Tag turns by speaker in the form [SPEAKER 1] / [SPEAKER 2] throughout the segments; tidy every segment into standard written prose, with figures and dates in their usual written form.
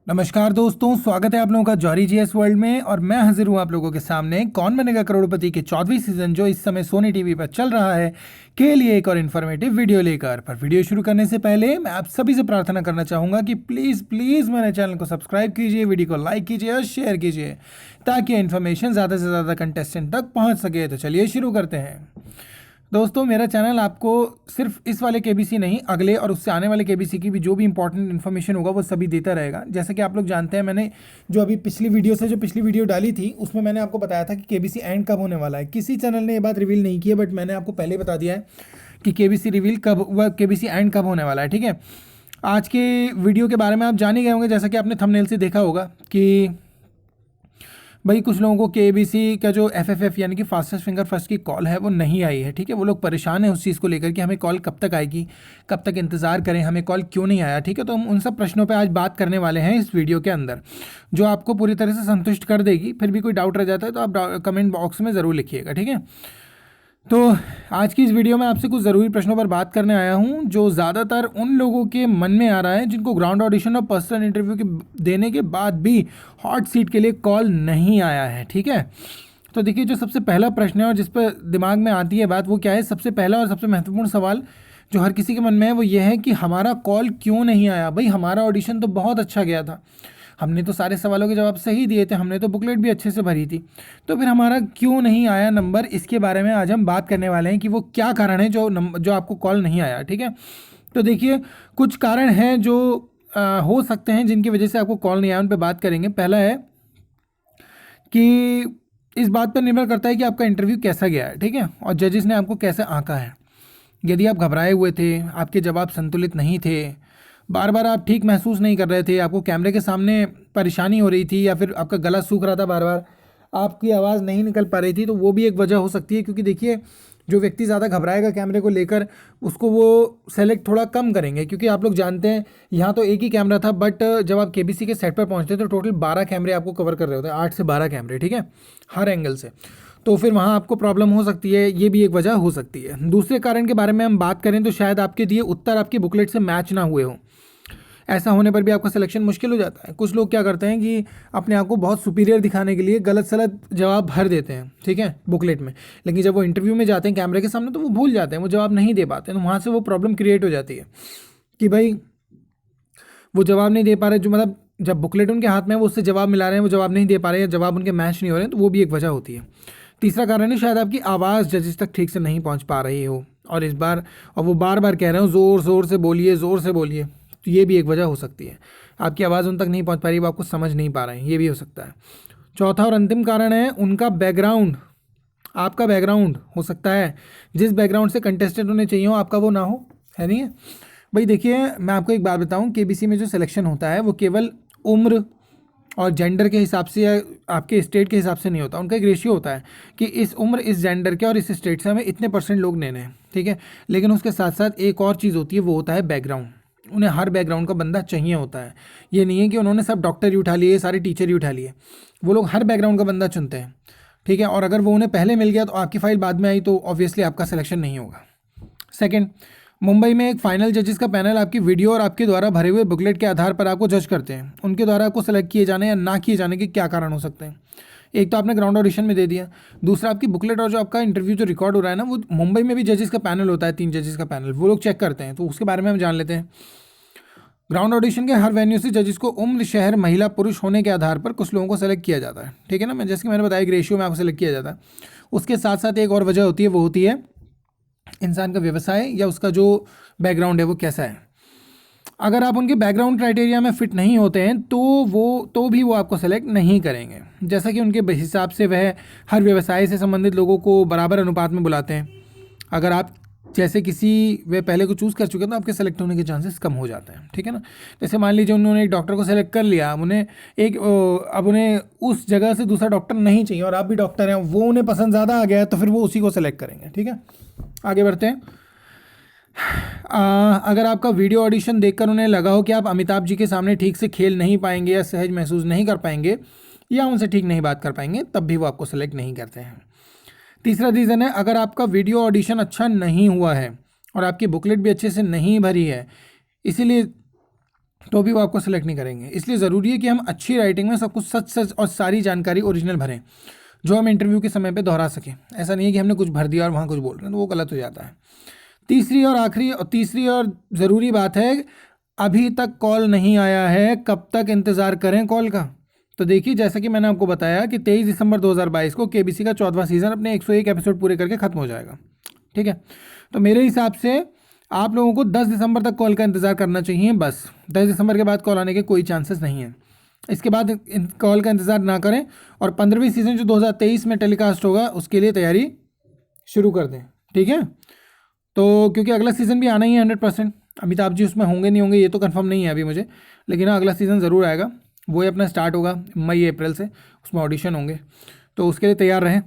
[SPEAKER 1] नमस्कार दोस्तों, स्वागत है आप लोगों का जॉरी जीएस वर्ल्ड में। और मैं हाजिर हूं आप लोगों के सामने कौन बनेगा करोड़पति के 14वीं सीजन जो इस समय सोनी टीवी पर चल रहा है के लिए एक और इन्फॉर्मेटिव वीडियो लेकर। पर वीडियो शुरू करने से पहले मैं आप सभी से प्रार्थना करना चाहूंगा कि प्लीज़ प्लीज़ मेरे चैनल को सब्सक्राइब कीजिए, वीडियो को लाइक कीजिए और शेयर कीजिए ताकि इन्फॉर्मेशन ज़्यादा से ज़्यादा कंटेस्टेंट तक पहुँच सके। तो चलिए शुरू करते हैं। दोस्तों, मेरा चैनल आपको सिर्फ इस वाले केबीसी नहीं, अगले और उससे आने वाले केबीसी की भी जो भी इंपॉर्टेंट इन्फॉर्मेशन होगा वो सभी देता रहेगा। जैसे कि आप लोग जानते हैं, मैंने जो अभी पिछली वीडियो डाली थी उसमें मैंने आपको बताया था कि केबीसी एंड कब होने वाला है। किसी चैनल ने ये बात रिवील नहीं की है, बट मैंने आपको पहले बता दिया है कि केबीसी एंड कब होने वाला है। ठीक है, आज के वीडियो के बारे में आप जान ही गए होंगे, जैसा कि आपने थंबनेल से देखा होगा कि भाई कुछ लोगों को केबीसी का जो एफएफएफ यानी कि फास्टेस्ट फिंगर फर्स्ट की कॉल है वो नहीं आई है। ठीक है, वो लोग परेशान हैं उस चीज़ को लेकर कि हमें कॉल कब तक आएगी, कब तक इंतज़ार करें, हमें कॉल क्यों नहीं आया। ठीक है, तो हम उन सब प्रश्नों पे आज बात करने वाले हैं इस वीडियो के अंदर, जो आपको पूरी तरह से संतुष्ट कर देगी। फिर भी कोई डाउट रह जाता है तो आप कमेंट बॉक्स में ज़रूर लिखिएगा। ठीक है, तो आज की इस वीडियो में आपसे कुछ ज़रूरी प्रश्नों पर बात करने आया हूं जो ज़्यादातर उन लोगों के मन में आ रहा है जिनको ग्राउंड ऑडिशन और पर्सनल इंटरव्यू के देने के बाद भी हॉट सीट के लिए कॉल नहीं आया है। ठीक है, तो देखिए, जो सबसे पहला प्रश्न है और जिस पर दिमाग में आती है बात, वो क्या है? सबसे पहला और सबसे महत्वपूर्ण सवाल जो हर किसी के मन में है वो ये है कि हमारा कॉल क्यों नहीं आया। भाई, हमारा ऑडिशन तो बहुत अच्छा गया था, हमने तो सारे सवालों के जवाब सही दिए थे, हमने तो बुकलेट भी अच्छे से भरी थी, तो फिर हमारा क्यों नहीं आया नंबर? इसके बारे में आज हम बात करने वाले हैं कि वो क्या कारण है जो आपको कॉल नहीं आया। ठीक है, तो देखिए, कुछ कारण हैं जो हो सकते हैं जिनकी वजह से आपको कॉल नहीं आया, उन पर बात करेंगे। पहला है कि इस बात पर निर्भर करता है कि आपका इंटरव्यू कैसा गया है। ठीक है, और जजेस ने आपको कैसे आंका है। यदि आप घबराए हुए थे, आपके जवाब संतुलित नहीं थे, बार बार आप ठीक महसूस नहीं कर रहे थे, आपको कैमरे के सामने परेशानी हो रही थी, या फिर आपका गला सूख रहा था, बार बार आपकी आवाज़ नहीं निकल पा रही थी, तो वो भी एक वजह हो सकती है। क्योंकि देखिए, जो व्यक्ति ज़्यादा घबराएगा कैमरे को लेकर, उसको वो सेलेक्ट थोड़ा कम करेंगे। क्योंकि आप लोग जानते हैं, यहाँ तो एक ही कैमरा था, बट जब आप केबीसी के सेट पर पहुँचते तो टोटल 12 कैमरे आपको कवर कर रहे होते हैं, 8 से 12 कैमरे। ठीक है, हर एंगल से, तो फिर वहाँ आपको प्रॉब्लम हो सकती है, ये भी एक वजह हो सकती है। दूसरे कारण के बारे में हम बात करें तो शायद आपके दिए उत्तर आपकी बुकलेट से मैच ना हुए हो। ऐसा होने पर भी आपका सिलेक्शन मुश्किल हो जाता है। कुछ लोग क्या करते हैं कि अपने आप को बहुत सुपीरियर दिखाने के लिए गलत सलत जवाब भर देते हैं, ठीक है, बुकलेट में, लेकिन जब वो इंटरव्यू में जाते हैं कैमरे के सामने तो वो भूल जाते हैं, वो जवाब नहीं दे पाते हैं। तो वहाँ से वो प्रॉब्लम क्रिएट हो जाती है कि भाई वो जवाब नहीं दे पा रहे, जो मतलब जब बुकलेट उनके हाथ में है वो उससे जवाब मिला रहे हैं, वो जवाब नहीं दे पा रहे हैं, या जवाब उनके मैच नहीं हो रहे हैं, तो वो भी एक वजह होती है। तीसरा कारण है शायद आपकी आवाज़ जजेस तक ठीक से नहीं पहुंच पा रही हो, और वो बार बार कह रहे हो ज़ोर ज़ोर से बोलिए, ज़ोर से बोलिए, तो ये भी एक वजह हो सकती है। आपकी आवाज़ उन तक नहीं पहुंच पा रही, वो आपको समझ नहीं पा रहे हैं, ये भी हो सकता है। चौथा और अंतिम कारण है उनका बैकग्राउंड। आपका बैकग्राउंड हो सकता है जिस बैकग्राउंड से कंटेस्टेंट होने चाहिए हो, आपका वो ना हो, है नहीं है? भाई देखिए, मैं आपको एक बात बताऊं, केबीसी में जो सिलेक्शन होता है वो केवल उम्र और जेंडर के हिसाब से या आपके स्टेट के हिसाब से नहीं होता। उनका एक रेशियो होता है कि इस उम्र, इस जेंडर के और इस स्टेट से हमें इतने % लोग लेने हैं। ठीक है, लेकिन उसके साथ साथ एक और चीज़ होती है, वो होता है बैकग्राउंड। उन्हें हर बैकग्राउंड का बंदा चाहिए होता है। ये नहीं है कि उन्होंने सब डॉक्टर ही उठा लिए, सारे टीचर ही उठा लिए, वो लोग हर बैकग्राउंड का बंदा चुनते हैं। ठीक है, और अगर वो उन्हें पहले मिल गया तो आपकी फाइल बाद में आई तो ऑब्वियसली आपका सिलेक्शन नहीं होगा। सेकेंड, मुंबई में एक फाइनल जजेस का पैनल आपकी वीडियो और आपके द्वारा भरे हुए बुकलेट के आधार पर आपको जज करते हैं। उनके द्वारा आपको सेलेक्ट किए जाने या ना किए जाने के क्या कारण हो सकते हैं? एक तो आपने ग्राउंड ऑडिशन में दे दिया, दूसरा आपकी बुकलेट और जो आपका इंटरव्यू जो रिकॉर्ड हो रहा है ना, वो मुंबई में भी जजेस का पैनल होता है, 3 जजेस का पैनल, वो लोग चेक करते हैं, तो उसके बारे में हम जान लेते हैं। ग्राउंड ऑडिशन के हर वेन्यू से जजेस को उम्र, शहर, महिला, पुरुष होने के आधार पर कुछ लोगों को सेलेक्ट किया जाता है। ठीक है ना, जैसे कि मैंने बताया, एक रेशियो में आपको सेलेक्ट किया जाता है। उसके साथ साथ एक और वजह होती है, वो होती है इंसान का व्यवसाय या उसका जो बैकग्राउंड है वो कैसा है। अगर आप उनके बैकग्राउंड क्राइटेरिया में फिट नहीं होते हैं तो भी वो आपको सेलेक्ट नहीं करेंगे। जैसा कि उनके हिसाब से वह हर व्यवसाय से संबंधित लोगों को बराबर अनुपात में बुलाते हैं। अगर आप जैसे किसी वे पहले को चूज़ कर चुके हैं तो आपके सेलेक्ट होने के चांसेस कम हो जाते हैं। ठीक है ना, जैसे मान लीजिए उन्होंने एक डॉक्टर को सेलेक्ट कर लिया, अब उन्हें उस जगह से दूसरा डॉक्टर नहीं चाहिए और आप भी डॉक्टर हैं, वो उन्हें पसंद ज़्यादा आ गया है, तो फिर वो उसी को सेलेक्ट करेंगे। ठीक है, आगे बढ़ते हैं। अगर आपका वीडियो ऑडिशन देखकर उन्हें लगा हो कि आप अमिताभ जी के सामने ठीक से खेल नहीं पाएंगे या सहज महसूस नहीं कर पाएंगे या उनसे ठीक नहीं बात कर पाएंगे, तब भी वो आपको सेलेक्ट नहीं करते हैं। तीसरा रीज़न है, अगर आपका वीडियो ऑडिशन अच्छा नहीं हुआ है और आपकी बुकलेट भी अच्छे से नहीं भरी है, इसीलिए तो भी वो आपको सेलेक्ट नहीं करेंगे। इसलिए ज़रूरी है कि हम अच्छी राइटिंग में सब कुछ सच सच और सारी जानकारी ओरिजिनल भरें, जो हम इंटरव्यू के समय पे दोहरा सकें। ऐसा नहीं है कि हमने कुछ भर दिया और वहाँ कुछ बोल रहे हैं, तो वो गलत हो जाता है। तीसरी और ज़रूरी बात है, अभी तक कॉल नहीं आया है, कब तक इंतज़ार करें कॉल का? तो देखिए, जैसा कि मैंने आपको बताया कि 23 दिसंबर 2022 को केबीसी का 14वां सीज़न अपने 101 एपिसोड पूरे करके ख़त्म हो जाएगा, ठीक है। तो मेरे हिसाब से आप लोगों को 10 दिसंबर तक कॉल का इंतज़ार करना चाहिए बस। 10 दिसंबर के बाद कॉल आने के कोई चांसेस नहीं है। इसके बाद कॉल का इंतज़ार ना करें और 15वीं सीज़न जो 2023 में टेलीकास्ट होगा उसके लिए तैयारी शुरू कर दें, ठीक है। तो क्योंकि अगला सीज़न भी आना ही है 100%। अमिताभ जी उसमें होंगे नहीं होंगे ये तो कंफर्म नहीं है अभी मुझे, लेकिन हाँ अगला सीज़न ज़रूर आएगा। वो ही अपना स्टार्ट होगा मई अप्रैल से, उसमें ऑडिशन होंगे, तो उसके लिए तैयार रहें।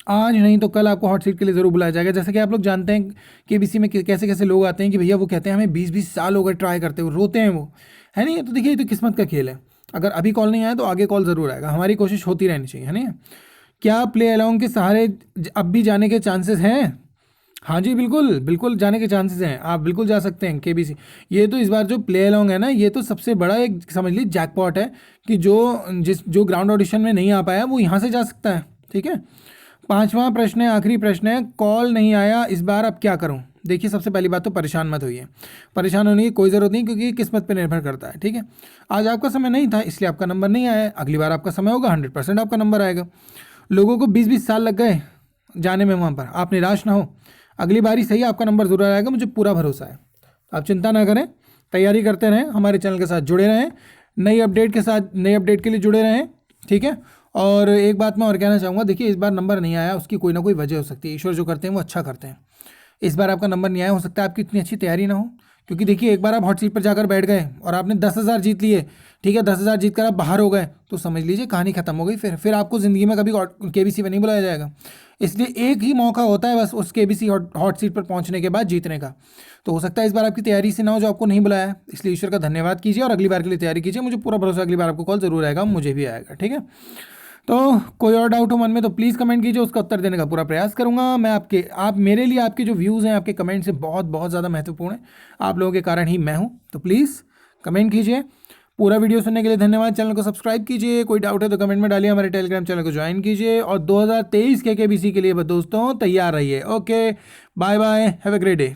[SPEAKER 1] आज नहीं तो कल आपको हॉट सीट के लिए ज़रूर बुलाया जाएगा। जैसे कि आप लोग जानते हैं केबीसी में कैसे कैसे लोग आते हैं कि भैया वो कहते हैं हमें 20-20 साल हो गए ट्राई करते हुए, रोते हैं वो, है नहीं। तो देखिए ये तो किस्मत का खेल है, अगर अभी कॉल नहीं आया तो आगे कॉल ज़रूर आएगा। हमारी कोशिश होती रहनी चाहिए, है नहीं। क्या प्ले अलाउंग के सहारे अब भी जाने के चांसेस हैं? हाँ जी, बिल्कुल बिल्कुल जाने के चांसेस हैं, आप बिल्कुल जा सकते हैं केबीसी। ये तो इस बार जो प्ले अलोंग है ना, ये तो सबसे बड़ा एक समझ लीजिए जैकपॉट है कि जो ग्राउंड ऑडिशन में नहीं आ पाया वो यहाँ से जा सकता है, ठीक है। 5वां प्रश्न है, आखिरी प्रश्न है, कॉल नहीं आया इस बार अब क्या करूँ? देखिए सबसे पहली बात तो परेशान मत होइए, परेशान होने की कोई ज़रूरत नहीं, क्योंकि किस्मत पे निर्भर करता है, ठीक है। आज आपका समय नहीं था इसलिए आपका नंबर नहीं आया, अगली बार आपका समय होगा 100% आपका नंबर आएगा। लोगों को 20-20 साल लग गए जाने में वहाँ पर, आप निराश ना हो, अगली बारी सही आपका नंबर ज़रूर आएगा, मुझे पूरा भरोसा है। आप चिंता ना करें, तैयारी करते रहें, हमारे चैनल के साथ जुड़े रहें, नई अपडेट के लिए जुड़े रहें, ठीक है। और एक बात मैं और कहना चाहूँगा, देखिए इस बार नंबर नहीं आया उसकी कोई ना कोई वजह हो सकती है, ईश्वर जो करते हैं वो अच्छा करते हैं। इस बार आपका नंबर नहीं आया, हो सकता है आपकी इतनी अच्छी तैयारी ना हो, क्योंकि देखिए एक बार आप हॉट सीट पर जाकर बैठ गए और आपने 10,000 जीत लिए, ठीक है, 10,000 जीत कर आप बाहर हो गए, तो समझ लीजिए कहानी खत्म हो गई। फिर आपको ज़िंदगी में कभी केबीसी में नहीं बुलाया जाएगा। इसलिए एक ही मौका होता है बस उस केबीसी हॉट सीट पर पहुंचने के बाद जीतने का। तो हो सकता है इस बार आपकी तैयारी से ना हो जो आपको नहीं बुलाया है, इसलिए ईश्वर का धन्यवाद कीजिए और अगली बार के लिए तैयारी कीजिए। मुझे पूरा भरोसा अगली बार आपको कॉल ज़रूर आएगा, मुझे भी आएगा, ठीक है। तो कोई और डाउट हो मन में तो प्लीज़ कमेंट कीजिए, उसका उत्तर देने का पूरा प्रयास करूंगा मैं। आप मेरे लिए आपके जो व्यूज़ हैं, आपके कमेंट से बहुत बहुत ज़्यादा महत्वपूर्ण है, आप लोगों के कारण ही मैं हूं, तो प्लीज़ कमेंट कीजिए। पूरा वीडियो सुनने के लिए धन्यवाद। चैनल को सब्सक्राइब कीजिए, कोई डाउट है तो कमेंट में डालिए, हमारे टेलीग्राम चैनल को ज्वाइन कीजिए और 2023 के केबीसी के लिए दोस्तों तैयार रहिए। Okay, bye bye, have a great day.